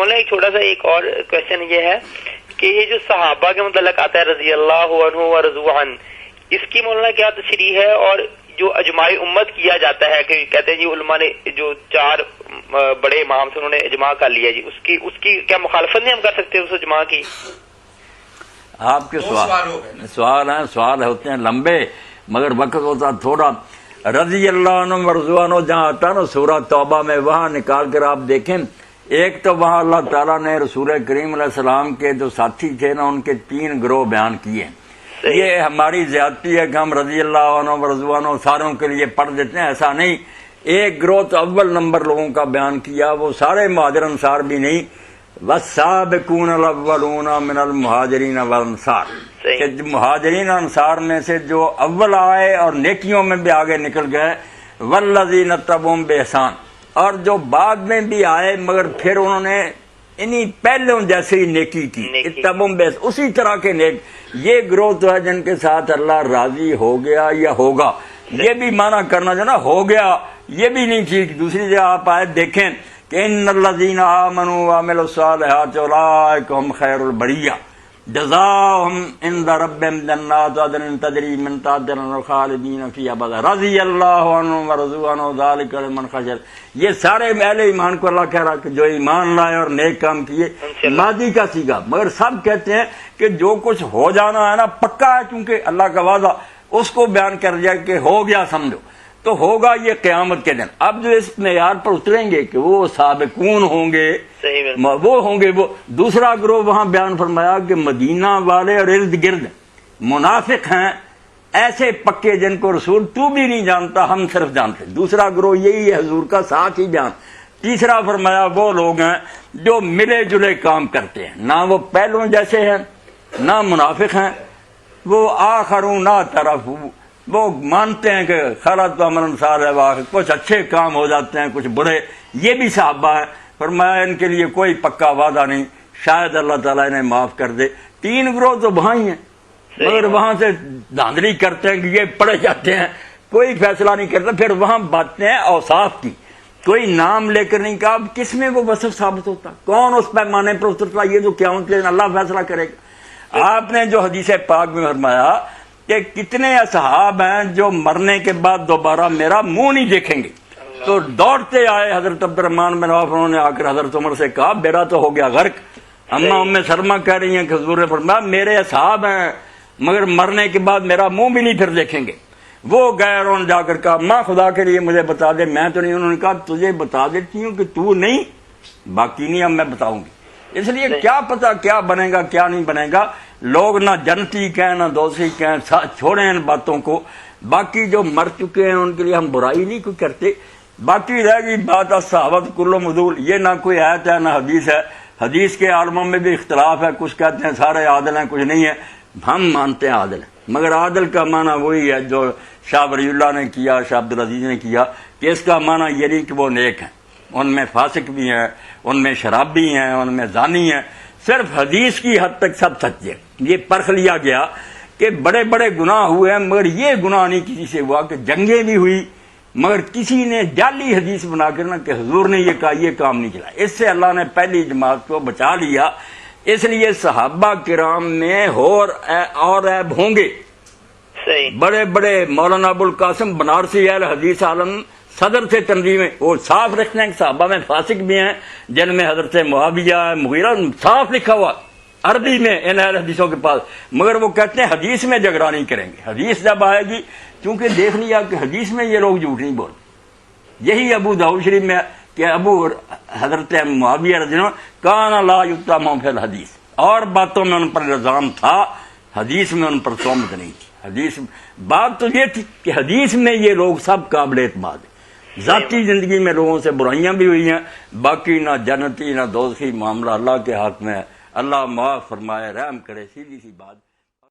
مولانا ایک چھوٹا سا ایک اور کوشچن یہ ہے کہ یہ جو صحابہ کے متعلق آتا ہے رضی اللہ عنہ و رضوا عنہ، اس کی مولانا کیا تشریح ہے؟ اور جو اجماع امت کیا جاتا ہے کہ کہتے ہیں جی علماء نے جو 4 بڑے امام سے انہوں نے اجماع کر لیا جی، اس کی کیا مخالفت نہیں ہم کر سکتے اس اجماع کی؟ آپ کے سوال ہوتے ہیں لمبے، مگر وقت ہوتا تھوڑا۔ رضی اللہ عنہ ورضوان جہاں آتا نا سورہ توبہ میں، وہاں نکال کر آپ دیکھیں، ایک تو وہاں اللہ تعالیٰ نے رسول کریم علیہ السلام کے جو ساتھی تھے نا ان کے 3 گروہ بیان کیے۔ یہ ہماری زیادتی ہے کہ ہم رضی اللہ عنہ ورضوان ساروں کے لیے پڑھ دیتے ہیں، ایسا نہیں۔ ایک گروہ تو اول نمبر لوگوں کا بیان کیا، وہ سارے مہاجر انصار بھی نہیں، والسابقون الاولون من المہاجرین والانصار، کہ مہاجرین انصار میں سے جو اول آئے اور نیکیوں میں بھی آگے نکل گئے، والذین تبعہم بإحسان، اور جو بعد میں بھی آئے مگر پھر انہوں نے انہی پہلوں جیسی نیکی کی، تبعہم بإحسان، اسی طرح کے نیک۔ یہ گروہ تو ہے جن کے ساتھ اللہ راضی ہو گیا یا ہوگا، یہ بھی معنی کرنا جو نا ہو گیا یہ بھی نہیں ٹھیک۔ دوسری جگہ آپ آیت دیکھیں کہ ان الذین آمنوا وعملوا الصالحات اولئک هم خیر البریہ جزاؤہم عند ربہم جنات عدن تجری من تحتہا الانہار خالدین فیہا ابدا رضی اللہ عنہم ورضوا عنہ ذلک لمن خشی۔ یہ سارے اہل ایمان کو اللہ کہہ رہا کہ جو ایمان لائے اور نیک کام کیے، ماضی کا سیگا، مگر سب کہتے ہیں کہ جو کچھ ہو جانا ہے نا پکا ہے، کیونکہ اللہ کا وعدہ اس کو بیان کر دیا کہ ہو گیا سمجھو، تو ہوگا یہ قیامت کے دن۔ اب جو اس معیار پر اتریں گے کہ وہ سابقون ہوں گے، وہ ہوں گے، وہ دوسرا گروہ وہاں بیان فرمایا کہ مدینہ والے اور ارد گرد منافق ہیں ایسے پکے جن کو رسول تو بھی نہیں جانتا، ہم صرف جانتے۔ دوسرا گروہ یہی ہے حضور کا ساتھ ہی بیان۔ تیسرا فرمایا وہ لوگ ہیں جو ملے جلے کام کرتے ہیں، نہ وہ پہلوں جیسے ہیں نہ منافق ہیں، وہ آخرون لا طرف، وہ مانتے ہیں کہ خلط عمل صالح، کچھ اچھے کام ہو جاتے ہیں کچھ برے، یہ بھی صحابہ ہیں۔ فرمایا ان کے لیے کوئی پکا وعدہ نہیں، شاید اللہ تعالیٰ انہیں معاف کر دے۔ 3 گروہ تو وہاں ہی ہیں، مگر وہاں سے دھاندلی کرتے ہیں کہ یہ پڑے جاتے ہیں، کوئی فیصلہ نہیں کرتا۔ پھر وہاں باتیں ہیں اوصاف کی، کوئی نام لے کر نہیں کہا، کس میں وہ وصف ثابت ہوتا، کون اس پیمانے پر اترتا، یہ تو قیامت کے دن اللہ فیصلہ کرے گا۔ آپ نے جو حدیث پاک میں فرمایا کہ کتنے اصحاب ہیں جو مرنے کے بعد دوبارہ میرا منہ نہیں دیکھیں گے، تو دوڑتے آئے حضرت عبد الرحمن بن عوف، انہوں نے آ کر حضرت عمر سے کہا میرا تو ہو گیا غرق۔ اما ام سلمہ کہہ رہی ہیں کہ حضور نے فرمایا میرے اصحاب ہیں مگر مرنے کے بعد میرا منہ بھی نہیں پھر دیکھیں گے۔ وہ گئے، انہوں نے جا کر کہا ماں خدا کے لیے مجھے بتا دے، میں تو نہیں۔ انہوں نے کہا تجھے بتا دیتی ہوں کہ تو نہیں، باقی نہیں اب میں بتاؤں گی۔ اس لیے کیا پتا کیا بنے گا کیا نہیں بنے گا، لوگ نہ جنتی کہیں نہ دوزخی کہیں، چھوڑیں ان باتوں کو۔ باقی جو مر چکے ہیں ان کے لیے ہم برائی نہیں کوئی کرتے۔ باقی رہ گئی بات الصحابۃ کلھم عدول، یہ نہ کوئی آیت ہے نہ حدیث ہے۔ حدیث کے عالموں میں بھی اختلاف ہے، کچھ کہتے ہیں سارے عادل ہیں، کچھ نہیں ہے۔ ہم مانتے ہیں عادل ہیں، مگر عادل کا معنی وہی ہے جو شاہ ولی اللہ نے کیا، شاہ عبدالعزیز نے کیا، کہ اس کا معنی یہ نہیں کہ وہ نیک ہیں، ان میں فاسق بھی ہیں، ان میں شرابی ہیں، ان میں زانی ہیں۔ صرف حدیث کی حد تک سب سچ ہے۔ یہ پرکھ لیا گیا کہ بڑے بڑے گناہ ہوئے ہیں مگر یہ گناہ نہیں کسی سے ہوا، کہ جنگیں بھی ہوئی مگر کسی نے جعلی حدیث بنا کر نہ کہ حضور نے یہ کہا، یہ کام نہیں چلا۔ اس سے اللہ نے پہلی جماعت کو بچا لیا۔ اس لیے صحابہ کرام میں اور عیب ہوں گے، بڑے بڑے مولانا ابو القاسم بنارسی اہل حدیث عالم صدر سے تنظیمیں وہ صاف رکھتے ہیں کہ صحابہ میں فاسق بھی ہیں، جن میں حضرت معاویہ مغیرہ صاف لکھا ہوا عربی میں ان اہل حدیثوں کے پاس، مگر وہ کہتے ہیں حدیث میں جھگڑا نہیں کریں گے۔ حدیث جب آئے گی، کیونکہ دیکھ لیا کہ حدیث میں یہ لوگ جھوٹ نہیں بولتے۔ یہی ابو داؤد شریف میں کہ ابو حضرت معاویہ رضی اللہ عنہ کان لا یتهم فی الحدیث، اور باتوں میں ان پر الزام تھا، حدیث میں ان پر تہمت نہیں تھی۔ حدیث بات تو یہ تھی کہ حدیث میں یہ لوگ سب قابل اعتماد ہیں۔ ذاتی زندگی میں لوگوں سے برائیاں بھی ہوئی ہیں، باقی نہ جنتی نہ دوزخی معاملہ اللہ کے ہاتھ میں ہے۔ اللہ معاف فرمائے، رحم کرے، سیدھی سی بات۔